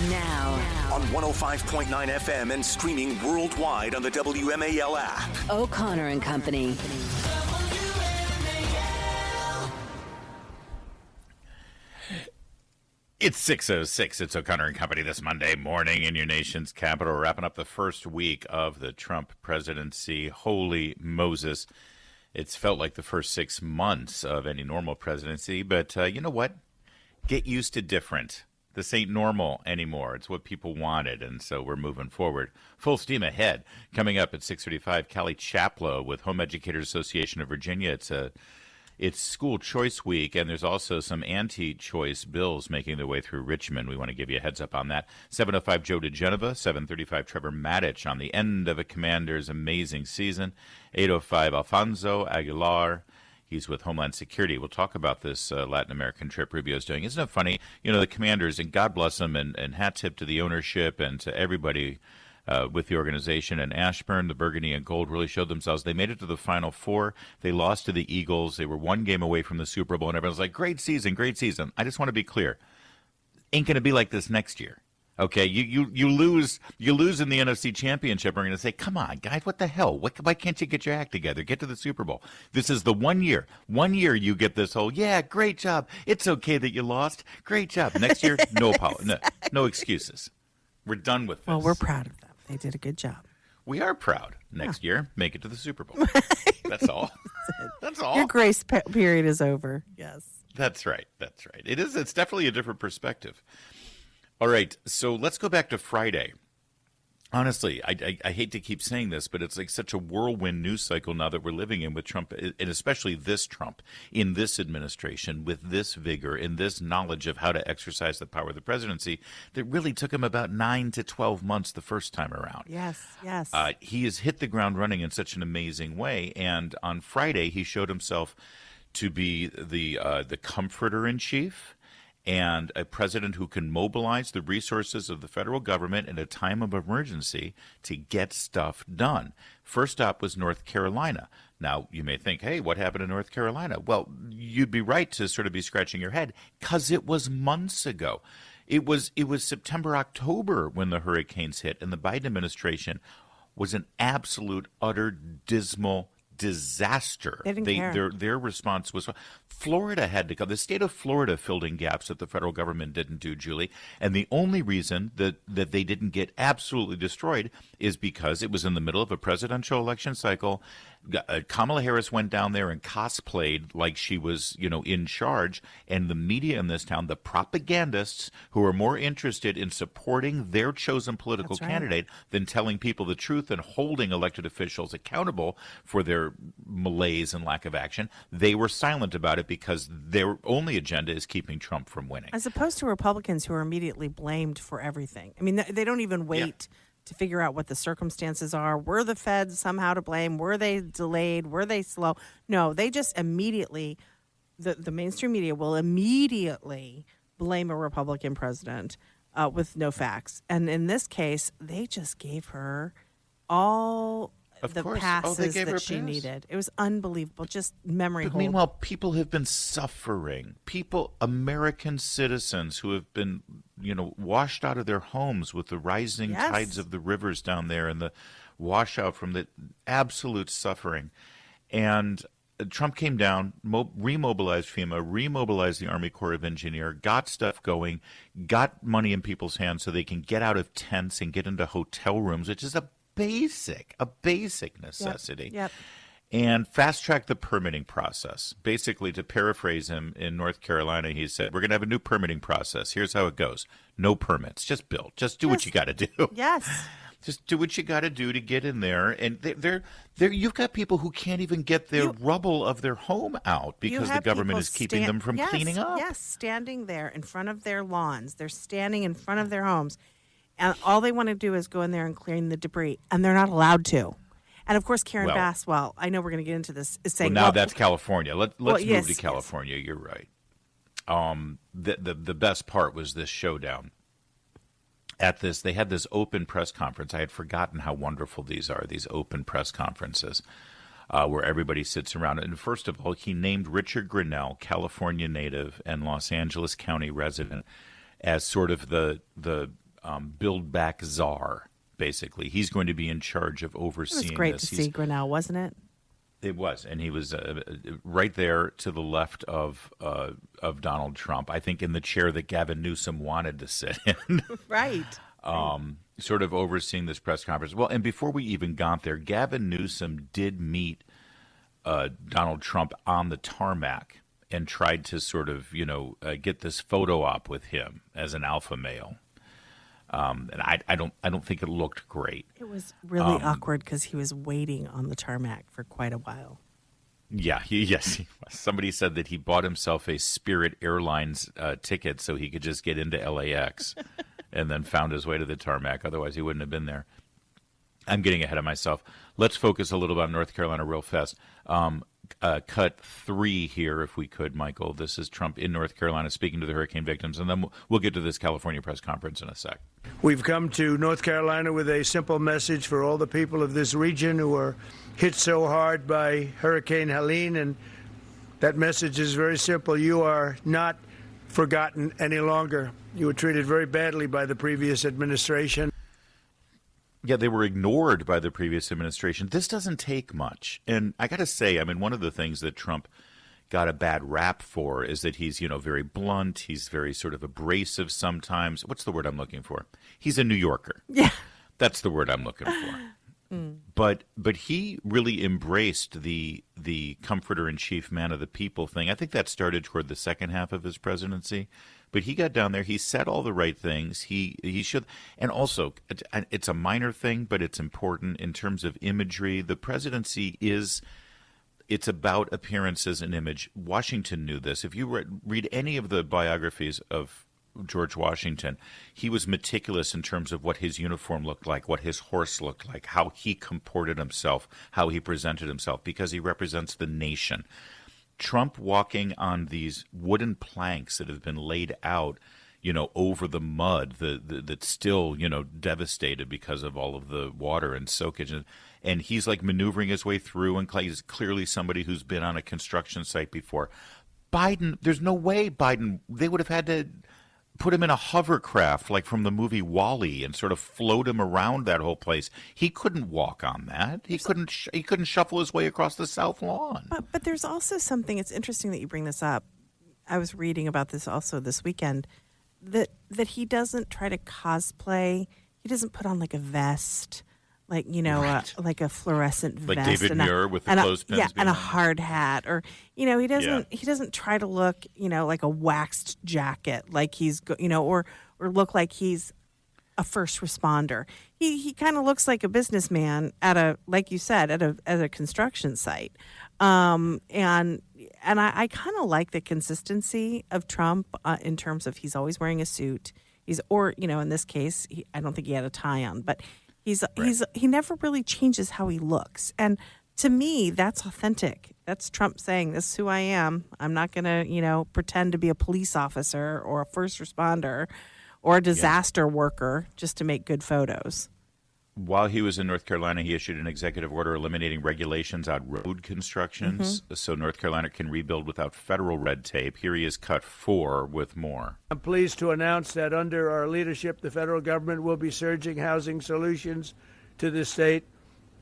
Now. On 105.9 FM and streaming worldwide on the WMAL app. O'Connor and Company. It's 6:06. It's O'Connor and Company this Monday morning in your nation's capital, wrapping up the first week of the Trump presidency. Holy Moses. It's felt like the first 6 months of any normal presidency, but you know what? Get used to different. This ain't normal anymore. It's what people wanted, and so we're moving forward. Full steam ahead. Coming up at 6:35, Callie Chaplow with Home Educators Association of Virginia. It's school choice week, and there's also some anti-choice bills making their way through Richmond. We want to give you a heads up on that. 7:05, Joe DeGenova. 7:35, Trevor Maddich on the end of a Commander's amazing season. 8:05, Alfonso Aguilar. He's with Homeland Security. We'll talk about this Latin American trip Rubio's doing. Isn't it funny? You know, the Commanders, and God bless them, and hat tip to the ownership and to everybody with the organization. And Ashburn, the Burgundy and Gold really showed themselves. They made it to the Final Four. They lost to the Eagles. They were one game away from the Super Bowl, and everyone's like, great season, great season. I just want to be clear. Ain't going to be like this next year. Okay, you lose in the NFC Championship. We're going to say, come on, guys, what the hell? Why can't you get your act together? Get to the Super Bowl. This is the 1 year. 1 year you get this whole, yeah, great job. It's okay that you lost. Great job. Next year, no apology, no excuses. We're done with this. Well, we're proud of them. They did a good job. We are proud. Next year, make it to the Super Bowl. That's all. That's all. Your grace period is over. Yes. That's right. That's right. It is. It's definitely a different perspective. All right, so let's go back to Friday. Honestly, I hate to keep saying this, but it's like such a whirlwind news cycle now that we're living in with Trump, and especially this Trump, in this administration, with this vigor, in this knowledge of how to exercise the power of the presidency, that really took him about 9 to 12 months the first time around. Yes, yes. He has hit the ground running in such an amazing way, and on Friday he showed himself to be the comforter-in-chief, and a president who can mobilize the resources of the federal government in a time of emergency to get stuff done. First stop was North Carolina. Now, you may think, hey, what happened in North Carolina? Well, you'd be right to sort of be scratching your head, because it was months ago. It was September, October when the hurricanes hit, and the Biden administration was an absolute, utter, dismal disaster. They didn't care. Their response was, Florida had to go. The state of Florida filled in gaps that the federal government didn't do, Julie. And the only reason that they didn't get absolutely destroyed is because it was in the middle of a presidential election cycle. Kamala Harris went down there and cosplayed like she was, in charge. And the media in this town, the propagandists who are more interested in supporting their chosen political candidate than telling people the truth and holding elected officials accountable for their malaise and lack of action, they were silent about it because their only agenda is keeping Trump from winning. As opposed to Republicans who are immediately blamed for everything. I mean, they don't even wait to figure out what the circumstances are. Were the feds somehow to blame? Were they delayed? Were they slow? No, they just immediately, the mainstream media will immediately blame a Republican president with no facts. And in this case, they just gave her all the passes that she needed. It was unbelievable, just memory hold. Meanwhile, people have been suffering. American citizens who have been, washed out of their homes with the rising tides of the rivers down there and the washout from the absolute suffering. And Trump came down, remobilized FEMA, remobilized the Army Corps of Engineers, got stuff going, got money in people's hands so they can get out of tents and get into hotel rooms, which is a basic necessity. Yep. And fast-track the permitting process. Basically, to paraphrase him, in North Carolina, he said, we're going to have a new permitting process. Here's how it goes. No permits. Just build. Just do what you got to do. Yes. Just do what you got to do to get in there. And you've got people who can't even get their rubble of their home out because the government is keeping them from cleaning up. Yes, standing there in front of their lawns. They're standing in front of their homes. And all they want to do is go in there and clean the debris. And they're not allowed to. And, of course, Karen Bass, I know we're going to get into this, is saying... Well, now that's California. Let's move to California. Yes. You're right. The best part was this showdown. They had this open press conference. I had forgotten how wonderful these are, these open press conferences, where everybody sits around. And first of all, he named Richard Grinnell, California native and Los Angeles County resident, as sort of the Build Back Czar, basically. He's going to be in charge of It overseeing was great this. to see Grinnell, wasn't it? It was, and he was right there to the left of Donald Trump, I think in the chair that Gavin Newsom wanted to sit in. Right. Sort of overseeing this press conference. Well, and before we even got there, Gavin Newsom did meet Donald Trump on the tarmac and tried to sort of, get this photo op with him as an alpha male. And I don't think it looked great. It was really awkward because he was waiting on the tarmac for quite a while. Yeah, he was. Somebody said that he bought himself a Spirit Airlines ticket so he could just get into LAX and then found his way to the tarmac. Otherwise, he wouldn't have been there. I'm getting ahead of myself. Let's focus a little bit on North Carolina real fast. Cut 3 here, if we could, Michael. This is Trump in North Carolina speaking to the hurricane victims, and then we'll get to this California press conference in a sec. We've come to North Carolina with a simple message for all the people of this region who are hit so hard by Hurricane Helene, and that message is very simple. You are not forgotten any longer. You were treated very badly by the previous administration. Yeah, they were ignored by the previous administration. This doesn't take much. And I got to say, one of the things that Trump got a bad rap for is that he's, very blunt. He's very sort of abrasive sometimes. What's the word I'm looking for? He's a New Yorker. Yeah. That's the word I'm looking for. But he really embraced the comforter-in-chief, man of the people thing. I think that started toward the second half of his presidency. But he got down there. He said all the right things. He should. And also, it's a minor thing, but it's important in terms of imagery. The presidency it's about appearances and image. Washington knew this. If you read any of the biographies of George Washington, he was meticulous in terms of what his uniform looked like, what his horse looked like, how he comported himself, how he presented himself, because he represents the nation. Trump walking on these wooden planks that have been laid out, over the mud that's still, devastated because of all of the water and soakage. And he's like maneuvering his way through, and he's clearly somebody who's been on a construction site before. Biden, there's no way they would have had to put him in a hovercraft like from the movie WALL-E and sort of float him around that whole place. He couldn't walk on that. He couldn't shuffle his way across the South Lawn. But there's also something, it's interesting that you bring this up. I was reading about this also this weekend, that he doesn't try to cosplay. He doesn't put on like a vest, like, Right. like a fluorescent Like vest. David Muir with the clothespins. Yeah, and a behind. hard hat. Or, he doesn't try to look, like a waxed jacket, like he's, or look like he's a first responder. He kind of looks like a businessman like you said, at a construction site. And I kind of like the consistency of Trump in terms of he's always wearing a suit. In this case, I don't think he had a tie on, but he never really changes how he looks. And to me, that's authentic. That's Trump saying, this is who I am. I'm not going to, pretend to be a police officer or a first responder or a disaster worker just to make good photos. While he was in North Carolina, he issued an executive order eliminating regulations on road constructions so North Carolina can rebuild without federal red tape. Here he is, cut 4 with more. I'm pleased to announce that under our leadership, the federal government will be surging housing solutions to the state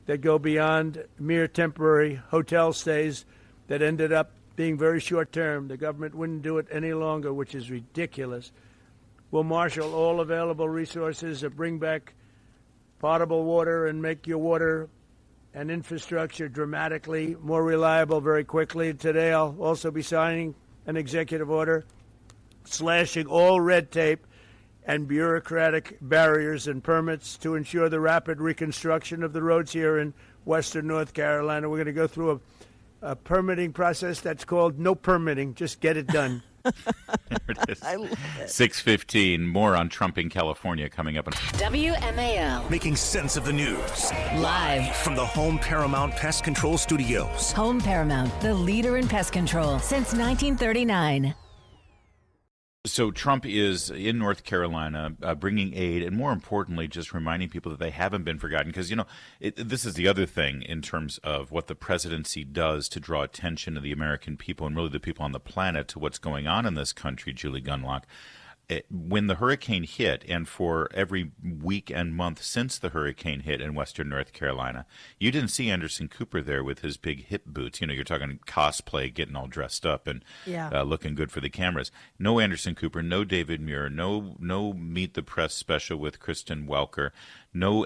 that go beyond mere temporary hotel stays that ended up being very short term. The government wouldn't do it any longer, which is ridiculous. We'll marshal all available resources to bring back potable water and make your water and infrastructure dramatically more reliable very quickly. Today, I'll also be signing an executive order slashing all red tape and bureaucratic barriers and permits to ensure the rapid reconstruction of the roads here in western North Carolina. We're going to go through a permitting process that's called no permitting. Just get it done. There it is. I love it. 6:15. More on Trump in California coming up. WMAL. Making sense of the news. Live. From the Home Paramount Pest Control Studios. Home Paramount, the leader in pest control since 1939. So Trump is in North Carolina bringing aid, and more importantly, just reminding people that they haven't been forgotten. Because, this is the other thing in terms of what the presidency does to draw attention to the American people and really the people on the planet to what's going on in this country, Julie Gunlock. when the hurricane hit, and for every week and month since the hurricane hit in western North Carolina, you didn't see Anderson Cooper there with his big hip boots. You know, you're talking cosplay, getting all dressed up and looking good for the cameras. No Anderson Cooper, no David Muir, no Meet the Press special with Kristen Welker, no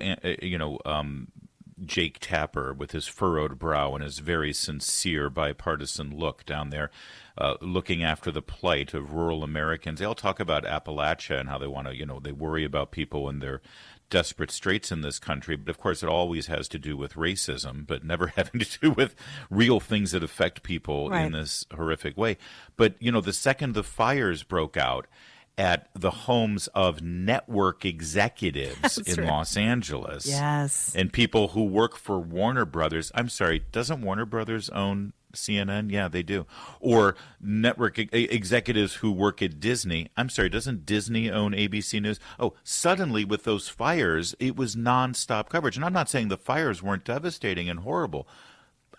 Jake Tapper with his furrowed brow and his very sincere bipartisan look down there, looking after the plight of rural Americans. They all talk about Appalachia and how they want to, they worry about people and their desperate straits in this country. But of course, it always has to do with racism, but never having to do with real things that affect people in this horrific way. But, the second the fires broke out at the homes of network executives in Los Angeles. Yes. And people who work for Warner Brothers. I'm sorry, doesn't Warner Brothers own CNN? Yeah, they do. Or network executives who work at Disney. I'm sorry, doesn't Disney own ABC News? Oh, suddenly with those fires, it was nonstop coverage. And I'm not saying the fires weren't devastating and horrible.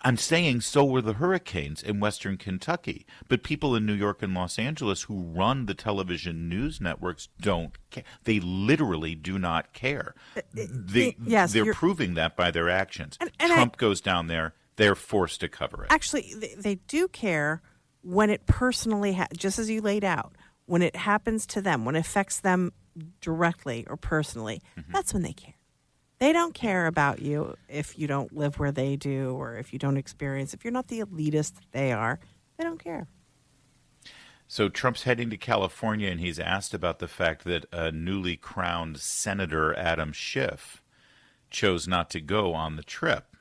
I'm saying so were the hurricanes in western Kentucky. But people in New York and Los Angeles who run the television news networks don't care. They literally do not care. They're proving that by their actions. And Trump goes down there. They're forced to cover it. Actually, they do care when it personally, just as you laid out, when it happens to them, when it affects them directly or personally, that's when they care. They don't care about you if you don't live where they do or if you don't experience. If you're not the elitist that they are, they don't care. So Trump's heading to California, and he's asked about the fact that a newly crowned Senator Adam Schiff chose not to go on the trip.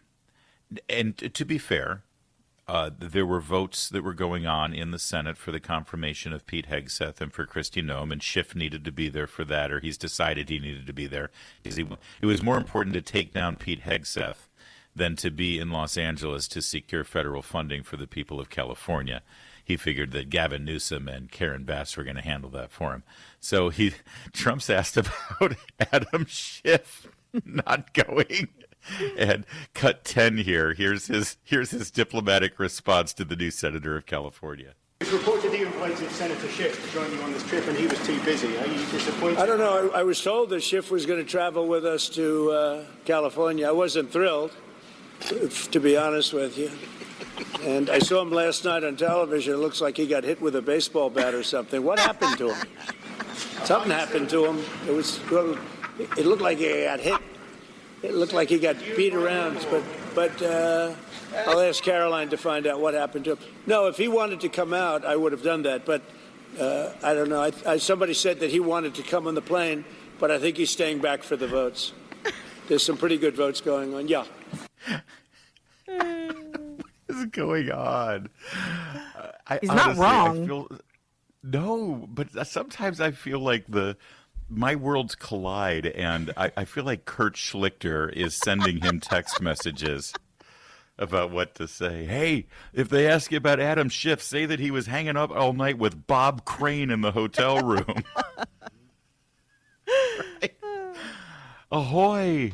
And to be fair, there were votes that were going on in the Senate for the confirmation of Pete Hegseth and for Kristi Noem, and Schiff needed to be there for that, or he's decided he needed to be there. It was more important to take down Pete Hegseth than to be in Los Angeles to secure federal funding for the people of California. He figured that Gavin Newsom and Karen Bass were going to handle that for him. So Trump's asked about Adam Schiff not going. And cut 10 here. Here's his diplomatic response to the new senator of California. It's reported you invited Senator Schiff to join you on this trip, and he was too busy. Are you disappointed? I don't know. I was told that Schiff was going to travel with us to California. I wasn't thrilled, to be honest with you. And I saw him last night on television. It looks like he got hit with a baseball bat or something. What happened to him? Something happened to him. It looked like he got hit. It looked like he got beat around, but I'll ask Caroline to find out what happened to him. No, if he wanted to come out, I would have done that, but I don't know. Somebody said that he wanted to come on the plane, but I think he's staying back for the votes. There's some pretty good votes going on. Yeah. What is going on? He's not wrong. No, but sometimes I feel like my worlds collide, and I feel like Kurt Schlichter is sending him text messages about what to say. Hey, if they ask you about Adam Schiff, say that he was hanging up all night with Bob Crane in the hotel room. Right? Ahoy!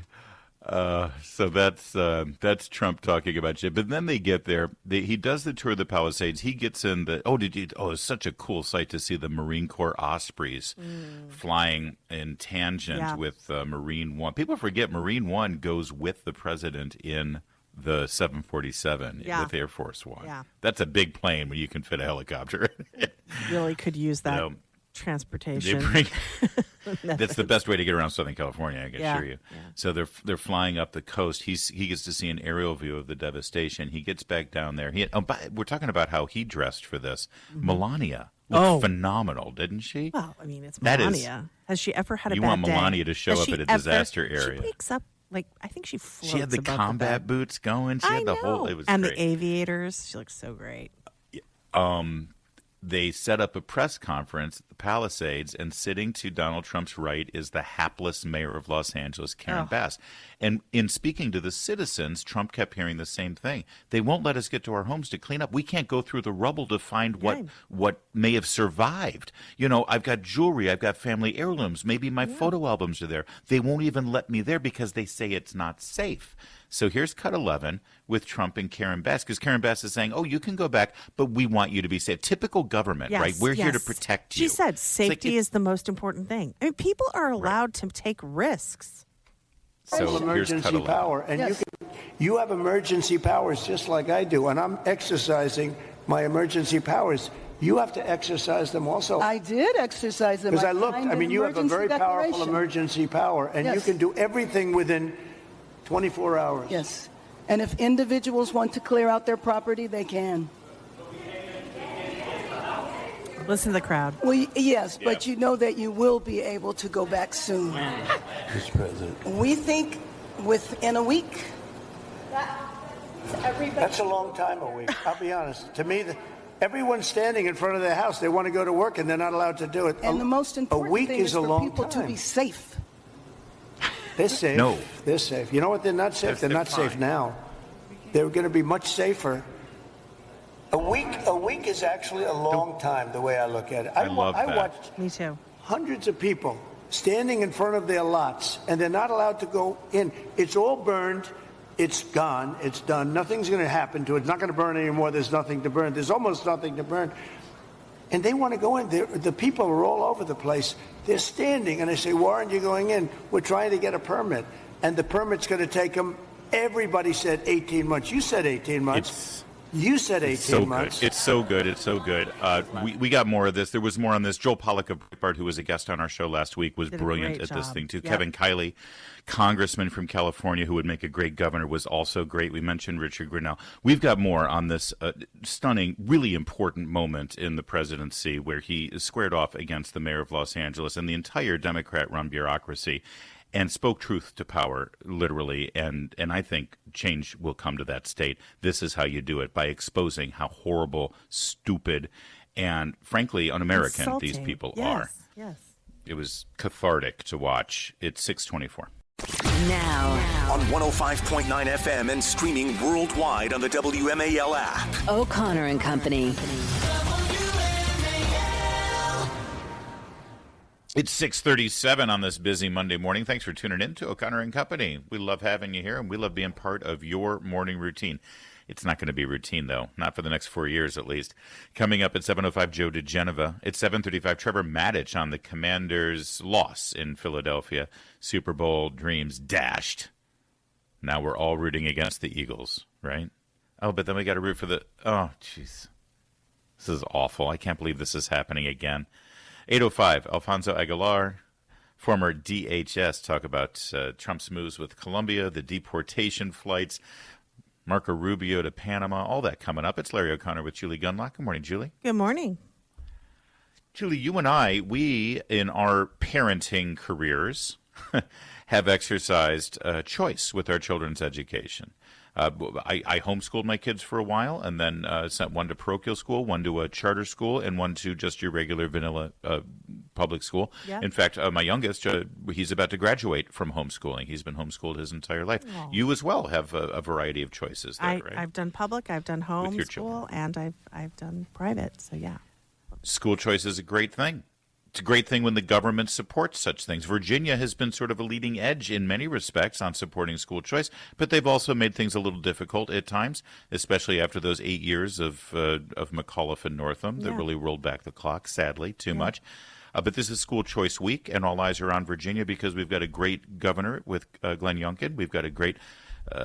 So that's Trump talking about shit. But then they get there. He does the tour of the Palisades. He gets in the it's such a cool sight to see the Marine Corps Ospreys flying in tangent with Marine One. People forget Marine One goes with the president in the 747 with Air Force One. Yeah. That's a big plane when you can fit a helicopter. Really could use that. Transportation. That's the best way to get around Southern California, I can assure you. Yeah. So they're flying up the coast. He gets to see an aerial view of the devastation. He gets back down there. We're talking about how he dressed for this. Melania looked phenomenal, didn't she? Well, I mean, it's Melania. Has she ever had a bad day? You want Melania to show up at a disaster area. She wakes up I think she floats. She had the combat boots going. She had the whole. It was and great. The aviators. She looks so great. They set up a press conference at the Palisades, and sitting to Donald Trump's right is the hapless mayor of Los Angeles, Karen Bass. And in speaking to the citizens, Trump kept hearing the same thing. They won't let us get to our homes to clean up. We can't go through the rubble to find what may have survived. I've got jewelry. I've got family heirlooms. Maybe my photo albums are there. They won't even let me there because they say it's not safe. So here's cut 11 with Trump and Karen Bass, because Karen Bass is saying, oh, you can go back, but we want you to be safe. Typical government, Yes, right? We're here to yes. protect you. She said It's like safety is the most important thing. I mean, people are allowed to take risks. So here's cut emergency 11. power, and you have emergency powers just like I do, and I'm exercising my emergency powers. You have to exercise them also. I did exercise them. Because I looked, signed I mean, an you have a very emergency powerful declaration. emergency power, and you Yes. can do everything within 24 hours. Yes. And if individuals want to clear out their property, they can. Listen to the crowd. Well, yes, but you know that you will be able to go back soon. Mr. President. We think within a week. That's a long time, a week. I'll be honest. To me, everyone's standing in front of their house. They want to go to work, and they're not allowed to do it. And the most important a week thing is is a for long people time. to be safe. They're safe. No. They're safe. You know what? They're not safe. They're not safe fine. now. They're going to be much safer. A week is actually a long time, the way I look at it. I love that. watched Me too. hundreds of people standing in front of their lots, and they're not allowed to go in. It's all burned. It's gone. It's done. Nothing's going to happen to it. It's not going to burn anymore. There's nothing to burn. There's almost nothing to burn. And they want to go in. The people are all over the place. They're standing, and I say, why aren't you going in? We're trying to get a permit. And the permit's going to take them, everybody said 18 months. You said 18 months. You said 18 So months. good. It's so good. It's so good. We got more of this. There was more on this. Joel Pollack of Breitbart, who was a guest on our show last week, was Did a brilliant great at this job. thing, too. Yep. Kevin Kiley, congressman from California, who would make a great governor, was also great. We mentioned Richard Grinnell. We've got more on this stunning, really important moment in the presidency where he squared off against the mayor of Los Angeles and the entire Democrat-run bureaucracy, and spoke truth to power, literally, and I think change will come to that state. This is how you do it, by exposing how horrible, stupid, and frankly un-American these Insulting. people Yes, are. Yes. It was cathartic to watch. It's 6:24. Now, On 105.9 FM and streaming worldwide on the WMAL app. O'Connor and Company. It's 6:37 on this busy Monday morning. Thanks for tuning in to O'Connor and Company. We love having you here, and we love being part of your morning routine. It's not going to be routine, though, not for the next 4 years at least. Coming up at 7:05, Joe DeGeneva. At 7:35, Trevor Maddich on the Commanders' loss in Philadelphia. Super Bowl dreams dashed. Now we're all rooting against the Eagles, right? Oh, but then we got to root for the... Oh, jeez. This is awful. I can't believe this is happening again. 8:05, Alfonso Aguilar, former DHS, talk about Trump's moves with Colombia, the deportation flights, Marco Rubio to Panama, all that coming up. It's Larry O'Connor with Julie Gunlock. Good morning, Julie. Good morning. Julie, you and I, we, in our parenting careers, have exercised choice with our children's education. I homeschooled my kids for a while, and then sent one to parochial school, one to a charter school, and one to just your regular vanilla public school. Yeah. In fact, my youngest, he's about to graduate from homeschooling. He's been homeschooled his entire life. Aww. You as well have a variety of choices there, right? I've done public, I've done your children. homeschool, and I've done private. So yeah. School choice is a great thing. It's a great thing when the government supports such things. Virginia has been sort of a leading edge in many respects on supporting school choice, but they've also made things a little difficult at times, especially after those 8 years of McAuliffe and Northam that Yeah. really rolled back the clock, sadly, too much. But this is School Choice Week, and all eyes are on Virginia because we've got a great governor with Glenn Youngkin. We've got a great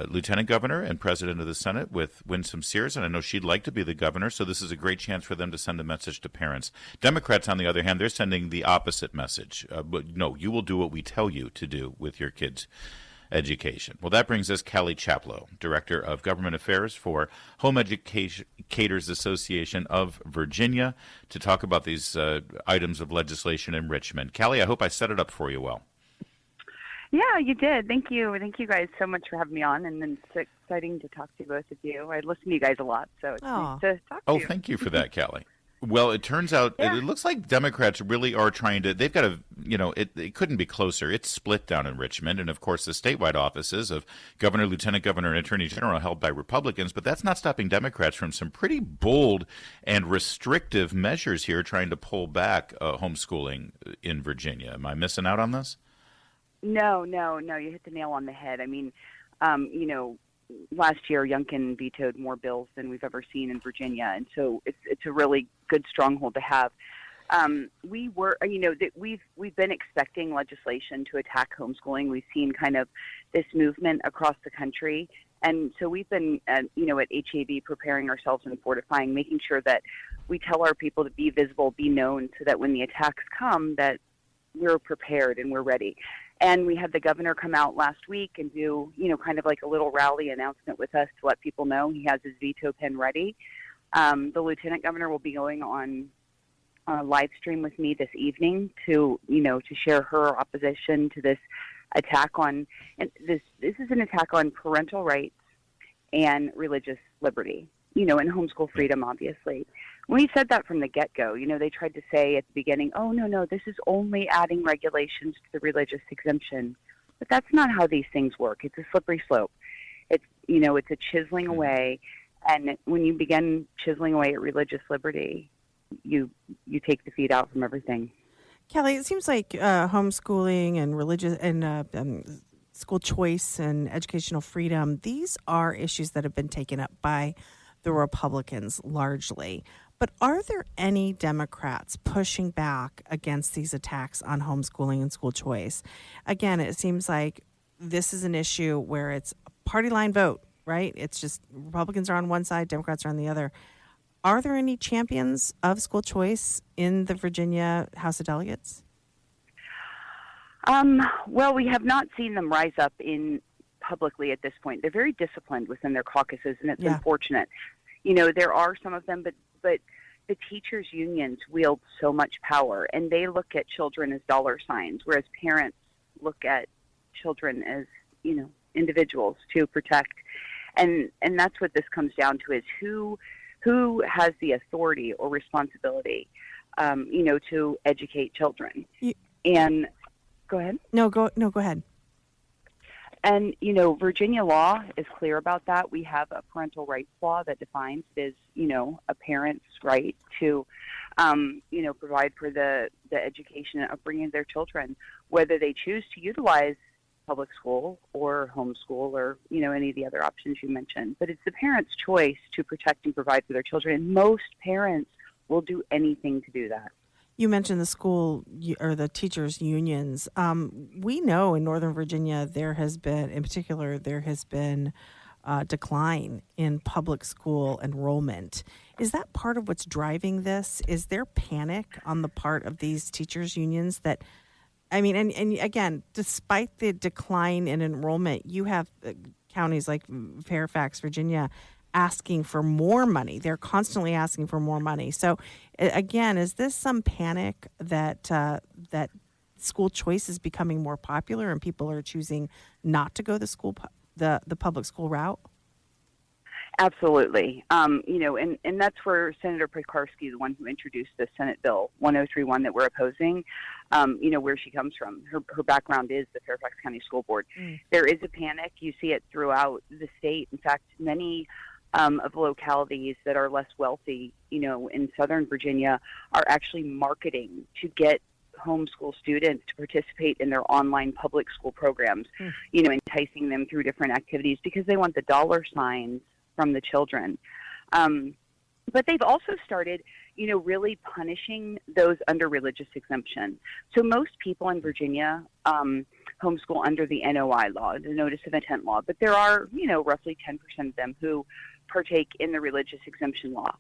lieutenant governor and president of the Senate with Winsome Sears, and I know she'd like to be the governor, so this is a great chance for them to send a message to parents. Democrats, on the other hand, they're sending the opposite message. But no, you will do what we tell you to do with your kids' education. Well, that brings us Callie Chaplow, Director of Government Affairs for Home Educators Association of Virginia, to talk about these items of legislation in Richmond. Callie, I hope I set it up for you well. Yeah, you did. Thank you. Thank you guys so much for having me on, and it's exciting to talk to both of you. I listen to you guys a lot, so it's nice to talk to you. Oh, thank you for that, Callie. Well, it turns out it looks like Democrats really are trying to. They've got a, it couldn't be closer. It's split down in Richmond, and of course the statewide offices of governor, lieutenant governor, and attorney general are held by Republicans. But that's not stopping Democrats from some pretty bold and restrictive measures here, trying to pull back homeschooling in Virginia. Am I missing out on this? No, you hit the nail on the head. I mean, last year, Youngkin vetoed more bills than we've ever seen in Virginia, and so it's a really good stronghold to have. We've been expecting legislation to attack homeschooling. We've seen kind of this movement across the country, and so we've been, at HAB, preparing ourselves and fortifying, making sure that we tell our people to be visible, be known, so that when the attacks come, that we're prepared and we're ready. And we had the governor come out last week and do, kind of like a little rally announcement with us to let people know he has his veto pen ready. The lieutenant governor will be going on a live stream with me this evening to share her opposition to this attack on, and this is an attack on parental rights and religious liberty, and homeschool freedom, obviously. We said that from the get-go. They tried to say at the beginning, oh, no, this is only adding regulations to the religious exemption. But that's not how these things work. It's a slippery slope. It's a chiseling away. And when you begin chiseling away at religious liberty, you take the feet out from everything. Kelly, it seems like homeschooling and religious and school choice and educational freedom, these are issues that have been taken up by the Republicans largely. But are there any Democrats pushing back against these attacks on homeschooling and school choice? Again, it seems like this is an issue where it's a party line vote, right? It's just Republicans are on one side, Democrats are on the other. Are there any champions of school choice in the Virginia House of Delegates? Well, we have not seen them rise up publicly at this point. They're very disciplined within their caucuses, and it's unfortunate. There are some of them, but the teachers' unions wield so much power, and they look at children as dollar signs, whereas parents look at children as, individuals to protect. And that's what this comes down to, is who has the authority or responsibility, to educate children. And go ahead. No, go ahead. And, Virginia law is clear about that. We have a parental rights law that defines it as, a parent's right to, provide for the education and upbringing of their children, whether they choose to utilize public school or homeschool or, any of the other options you mentioned. But it's the parent's choice to protect and provide for their children. And most parents will do anything to do that. You mentioned the school or the teachers' unions. We know in Northern Virginia there has been a decline in public school enrollment. Is that part of what's driving this? Is there panic on the part of these teachers' unions that, and again, despite the decline in enrollment, you have counties like Fairfax, Virginia, asking for more money. They're constantly asking for more money. So, again, is this some panic that that school choice is becoming more popular and people are choosing not to go the public school route? Absolutely. And that's where Senator Pekarsky, the one who introduced the Senate Bill 1031 that we're opposing, where she comes from. Her background is the Fairfax County School Board. There is a panic. You see it throughout the state. In fact, many of the localities that are less wealthy, in Southern Virginia, are actually marketing to get homeschool students to participate in their online public school programs, enticing them through different activities because they want the dollar signs from the children. But they've also started, really punishing those under religious exemption. So most people in Virginia homeschool under the NOI law, the Notice of Intent law, but there are, roughly 10% of them who partake in the religious exemption law.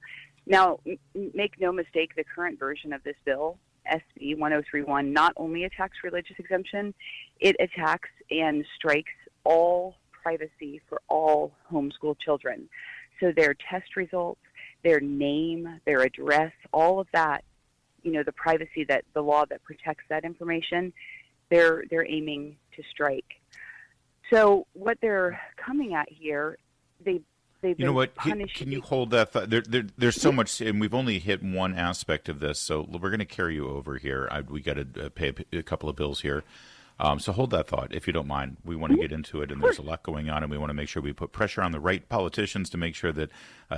Now, make no mistake, the current version of this bill, SB 1031, not only attacks religious exemption, it attacks and strikes all privacy for all homeschool children. So their test results, their name, their address, all of that, the privacy that the law that protects that information, they're aiming to strike. So what they're coming at here, they've been punishing. Can you hold that thought? There's so much, and we've only hit one aspect of this, so we're going to carry you over here. We got to pay a couple of bills here. So hold that thought, if you don't mind. We want to get into it, and there's a lot going on, and we want to make sure we put pressure on the right politicians to make sure that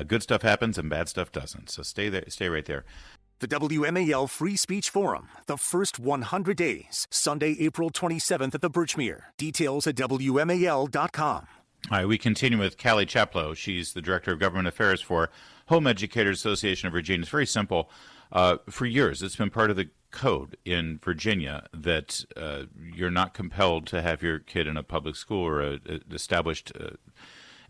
good stuff happens and bad stuff doesn't. So stay right there. The WMAL Free Speech Forum, the first 100 days, Sunday, April 27th at the Birchmere. Details at WMAL.com. All right, we continue with Callie Chaplow. She's the Director of Government Affairs for Home Educators Association of Virginia. It's very simple. For years, it's been part of the code in Virginia that you're not compelled to have your kid in a public school or an established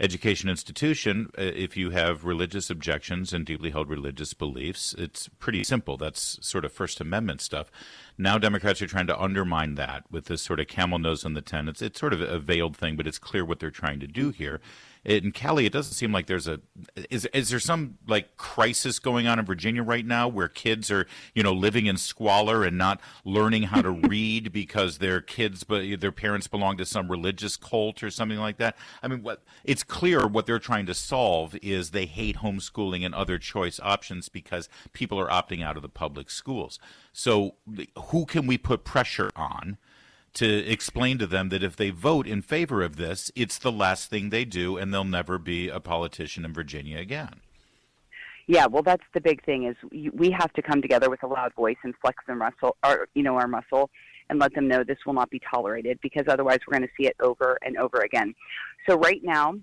education institution if you have religious objections and deeply held religious beliefs. It's pretty simple. That's sort of First Amendment stuff. Now Democrats are trying to undermine that with this sort of camel nose on the tent. It's sort of a veiled thing, but it's clear what they're trying to do here. In Cali, it doesn't seem like there's is there some like crisis going on in Virginia right now where kids are, living in squalor and not learning how to read because their parents belong to some religious cult or something like that? I mean, it's clear what they're trying to solve is they hate homeschooling and other choice options because people are opting out of the public schools. So who can we put pressure on to explain to them that if they vote in favor of this, it's the last thing they do and they'll never be a politician in Virginia again? Yeah, well, that's the big thing is we have to come together with a loud voice and flex our muscle and let them know this will not be tolerated because otherwise we're going to see it over and over again. So right now,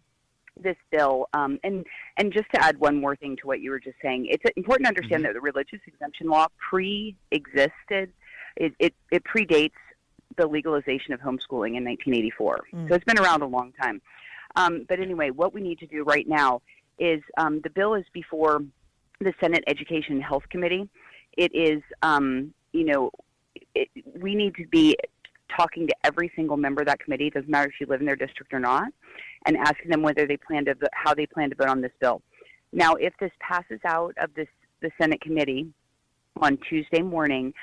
this bill, and just to add one more thing to what you were just saying, it's important to understand that the religious exemption law pre-existed. It predates the legalization of homeschooling in 1984. So it's been around a long time. But anyway, what we need to do right now is the bill is before the Senate Education and Health Committee. It is, we need to be talking to every single member of that committee. It doesn't matter if you live in their district or not, and asking them whether how they plan to vote on this bill. Now, if this passes out of the Senate committee on Tuesday morning,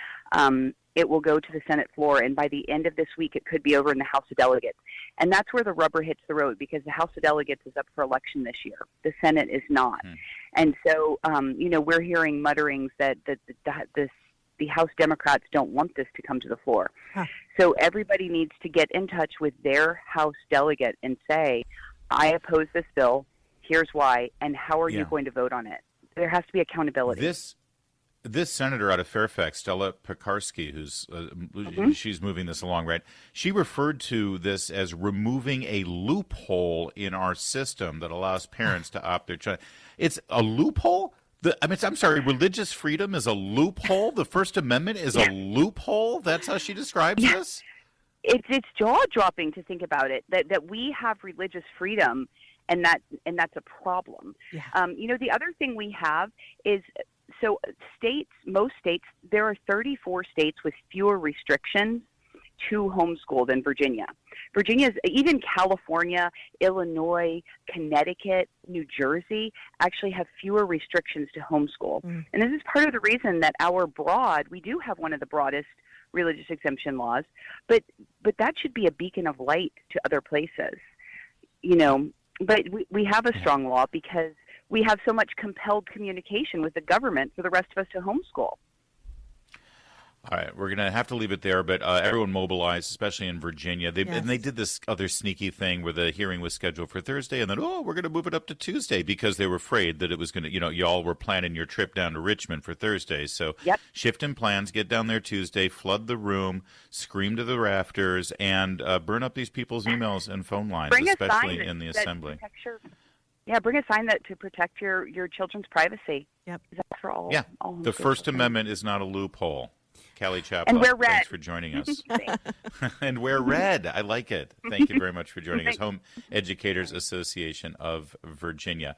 it will go to the Senate floor, and by the end of this week, it could be over in the House of Delegates. And that's where the rubber hits the road because the House of Delegates is up for election this year. The Senate is not. And so, we're hearing mutterings that the House Democrats don't want this to come to the floor. So everybody needs to get in touch with their House delegate and say, I oppose this bill, here's why, and how are you going to vote on it? There has to be accountability. This senator out of Fairfax, Stella Pekarsky, who's she's moving this along, right? She referred to this as removing a loophole in our system that allows parents to opt their child. It's a loophole? I'm sorry, religious freedom is a loophole? The First Amendment is a loophole? That's how she describes this? It's jaw-dropping to think about it, that we have religious freedom, and that's a problem. The other thing we have is, so most states, there are 34 states with fewer restrictions to homeschool than Virginia. Even California, Illinois, Connecticut, New Jersey actually have fewer restrictions to homeschool. And this is part of the reason that we do have one of the broadest religious exemption laws, but that should be a beacon of light to other places. But we have a strong law because we have so much compelled communication with the government for the rest of us to homeschool. All right, we're going to have to leave it there, but everyone mobilized, especially in Virginia. And they did this other sneaky thing where the hearing was scheduled for Thursday, and then, we're going to move it up to Tuesday because they were afraid that it was going to, y'all were planning your trip down to Richmond for Thursday. So shift in plans, get down there Tuesday, flood the room, scream to the rafters, and burn up these people's emails and phone lines, especially in the assembly. Bring a sign to protect your children's privacy. That's for all. All the First Amendment is not a loophole. Callie Chaplow, and wear red. Thanks for joining us. And wear red. I like it. Thank you very much for joining us. Home Educators Association of Virginia.